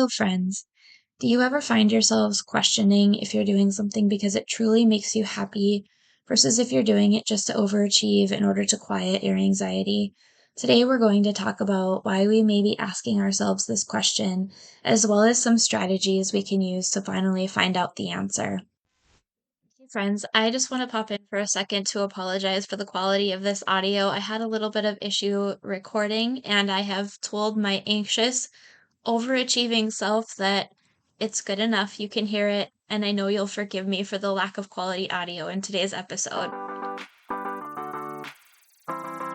Hello, friends. Do you ever find yourselves questioning if you're doing something because it truly makes you happy versus if you're doing it just to overachieve in order to quiet your anxiety? Today, we're going to talk about why we may be asking ourselves this question, as well as some strategies we can use to finally find out the answer. Hey friends, I just want to pop in for a second to apologize for the quality of this audio. I had a little bit of issue recording, and I have told my anxious overachieving self that it's good enough. You can hear it, and I know you'll forgive me for the lack of quality audio in today's episode.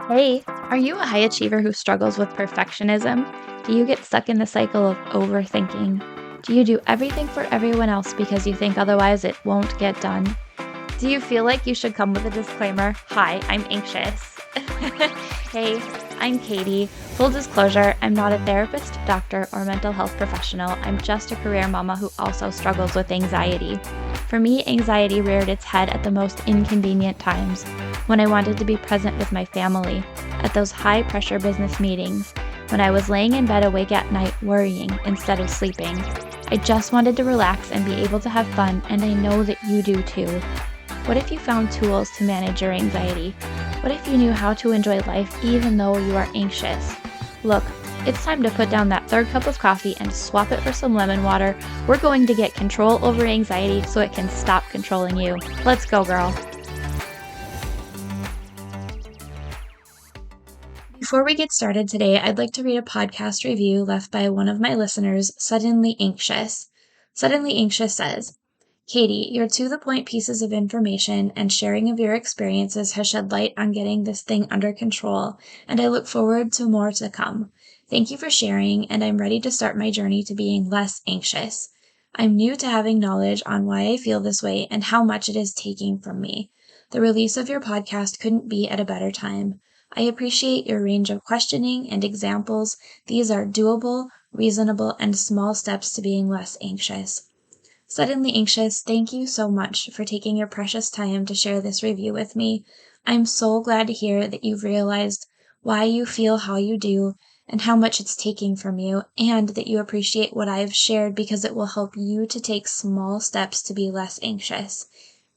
Hey, are you a high achiever who struggles with perfectionism? Do you get stuck in the cycle of overthinking? Do you do everything for everyone else because you think otherwise it won't get done? Do you feel like you should come with a disclaimer? Hi, I'm anxious. Hey, I'm Katy. Full disclosure, I'm not a therapist, doctor, or mental health professional. I'm just a career mama who also struggles with anxiety. For me, anxiety reared its head at the most inconvenient times, when I wanted to be present with my family, at those high-pressure business meetings, when I was laying in bed awake at night worrying instead of sleeping. I just wanted to relax and be able to have fun, and I know that you do too. What if you found tools to manage your anxiety? What if you knew how to enjoy life even though you are anxious? Look, it's time to put down that third cup of coffee and swap it for some lemon water. We're going to get control over anxiety so it can stop controlling you. Let's go, girl. Before we get started today, I'd like to read a podcast review left by one of my listeners, Suddenly Anxious. Suddenly Anxious says, Katy, your to-the-point pieces of information and sharing of your experiences has shed light on getting this thing under control, and I look forward to more to come. Thank you for sharing, and I'm ready to start my journey to being less anxious. I'm new to having knowledge on why I feel this way and how much it is taking from me. The release of your podcast couldn't be at a better time. I appreciate your range of questioning and examples. These are doable, reasonable, and small steps to being less anxious. Suddenly Anxious, thank you so much for taking your precious time to share this review with me. I'm so glad to hear that you've realized why you feel how you do and how much it's taking from you, and that you appreciate what I've shared because it will help you to take small steps to be less anxious.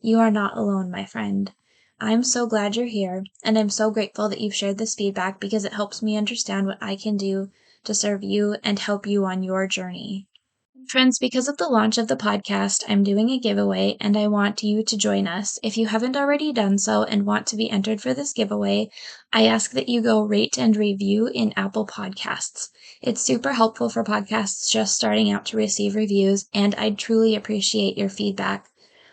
You are not alone, my friend. I'm so glad you're here, and I'm so grateful that you've shared this feedback because it helps me understand what I can do to serve you and help you on your journey. Friends, because of the launch of the podcast, I'm doing a giveaway and I want you to join us. If you haven't already done so and want to be entered for this giveaway, I ask that you go rate and review in Apple Podcasts. It's super helpful for podcasts just starting out to receive reviews, and I'd truly appreciate your feedback.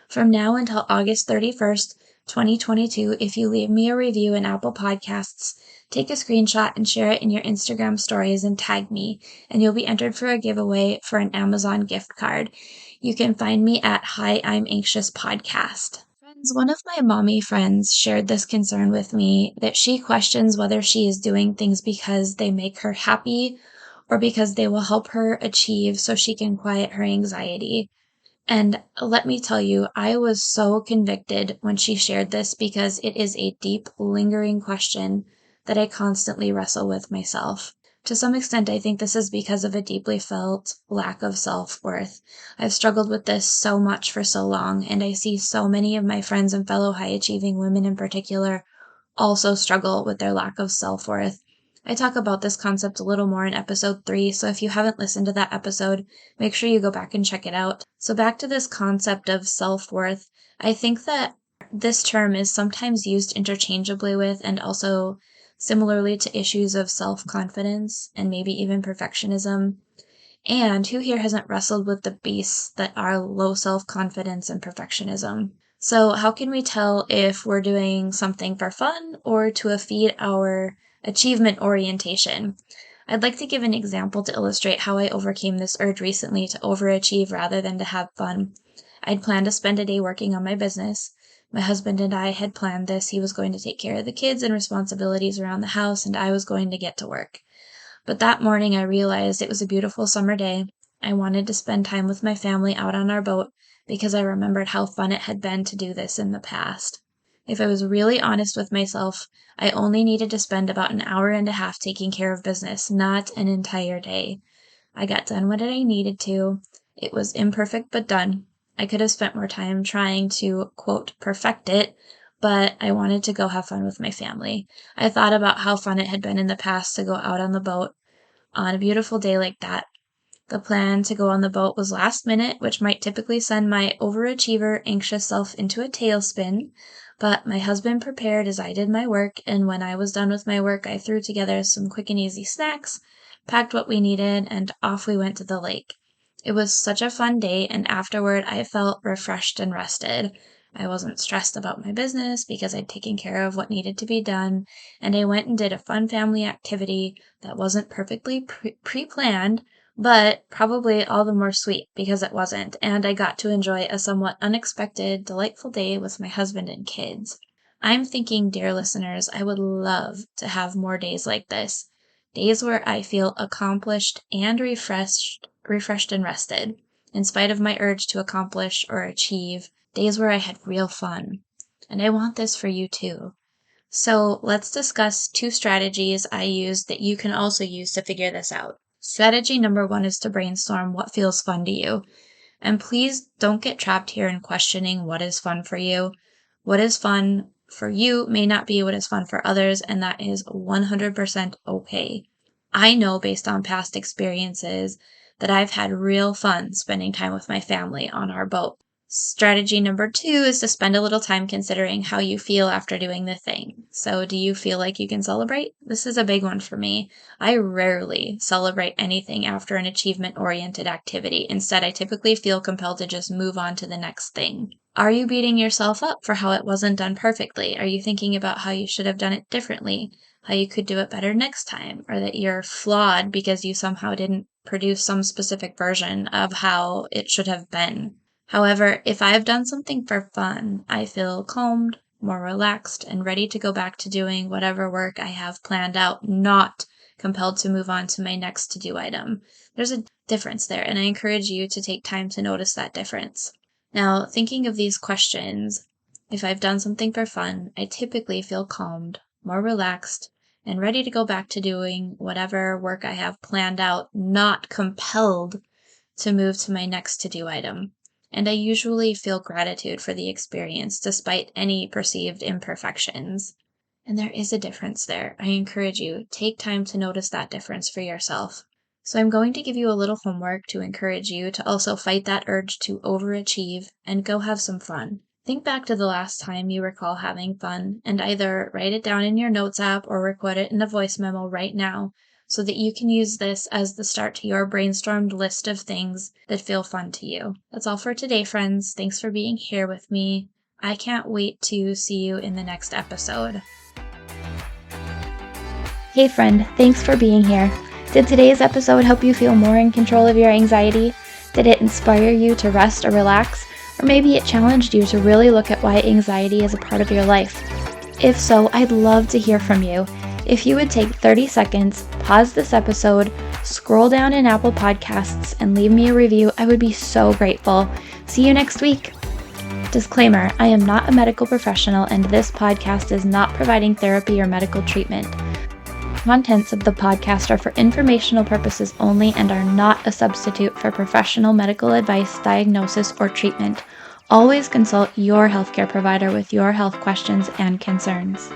From now until August 31st, 2022, if you leave me a review in Apple Podcasts, take a screenshot and share it in your Instagram stories and tag me, and you'll be entered for a giveaway for an Amazon gift card. You can find me at Hi, I'm Anxious Podcast. Friends, one of my mommy friends shared this concern with me that she questions whether she is doing things because they make her happy or because they will help her achieve so she can quiet her anxiety. And let me tell you, I was so convicted when she shared this because it is a deep, lingering question that I constantly wrestle with myself. To some extent, I think this is because of a deeply felt lack of self-worth. I've struggled with this so much for so long, and I see so many of my friends and fellow high-achieving women in particular also struggle with their lack of self-worth. I talk about this concept a little more in episode 3, so if you haven't listened to that episode, make sure you go back and check it out. So back to this concept of self-worth, I think that this term is sometimes used interchangeably with and also similarly to issues of self-confidence and maybe even perfectionism. And who here hasn't wrestled with the beasts that are low self-confidence and perfectionism? So how can we tell if we're doing something for fun or to feed our achievement orientation? I'd like to give an example to illustrate how I overcame this urge recently to overachieve rather than to have fun. I'd planned to spend a day working on my business. My husband and I had planned this. He was going to take care of the kids and responsibilities around the house, and I was going to get to work. But that morning I realized it was a beautiful summer day. I wanted to spend time with my family out on our boat because I remembered how fun it had been to do this in the past. If I was really honest with myself, I only needed to spend about an hour and a half taking care of business, not an entire day. I got done what I needed to. It was imperfect but done. I could have spent more time trying to, quote, perfect it, but I wanted to go have fun with my family. I thought about how fun it had been in the past to go out on the boat on a beautiful day like that. The plan to go on the boat was last minute, which might typically send my overachiever, anxious self into a tailspin, but my husband prepared as I did my work, and when I was done with my work, I threw together some quick and easy snacks, packed what we needed, and off we went to the lake. It was such a fun day, and afterward I felt refreshed and rested. I wasn't stressed about my business because I'd taken care of what needed to be done, and I went and did a fun family activity that wasn't perfectly pre-planned, but probably all the more sweet because it wasn't, and I got to enjoy a somewhat unexpected, delightful day with my husband and kids. I'm thinking, dear listeners, I would love to have more days like this. Days where I feel accomplished and refreshed and rested, in spite of my urge to accomplish or achieve, days where I had real fun. And I want this for you too. So let's discuss 2 strategies I use that you can also use to figure this out. Strategy number 1 is to brainstorm what feels fun to you. And please don't get trapped here in questioning what is fun for you. What is fun for you may not be what is fun for others, and that is 100% okay. I know based on past experiences that I've had real fun spending time with my family on our boat. Strategy number 2 is to spend a little time considering how you feel after doing the thing. So do you feel like you can celebrate? This is a big one for me. I rarely celebrate anything after an achievement-oriented activity. Instead, I typically feel compelled to just move on to the next thing. Are you beating yourself up for how it wasn't done perfectly? Are you thinking about how you should have done it differently? How you could do it better next time? Or that you're flawed because you somehow didn't produce some specific version of how it should have been? However, if I've done something for fun, I feel calmed, more relaxed, and ready to go back to doing whatever work I have planned out, not compelled to move on to my next to-do item. There's a difference there, and I encourage you to take time to notice that difference. Now, thinking of these questions, if I've done something for fun, I typically feel calmed, more relaxed, and ready to go back to doing whatever work I have planned out, not compelled to move to my next to-do item. And I usually feel gratitude for the experience despite any perceived imperfections. And there is a difference there. I encourage you, take time to notice that difference for yourself. So I'm going to give you a little homework to encourage you to also fight that urge to overachieve and go have some fun. Think back to the last time you recall having fun and either write it down in your notes app or record it in a voice memo right now so that you can use this as the start to your brainstormed list of things that feel fun to you. That's all for today, friends. Thanks for being here with me. I can't wait to see you in the next episode. Hey friend, thanks for being here. Did today's episode help you feel more in control of your anxiety? Did it inspire you to rest or relax? Or maybe it challenged you to really look at why anxiety is a part of your life? If so, I'd love to hear from you. If you would take 30 seconds, pause this episode, scroll down in Apple Podcasts, and leave me a review, I would be so grateful. See you next week. Disclaimer, I am not a medical professional and this podcast is not providing therapy or medical treatment. Contents of the podcast are for informational purposes only and are not a substitute for professional medical advice, diagnosis, or treatment. Always consult your healthcare provider with your health questions and concerns.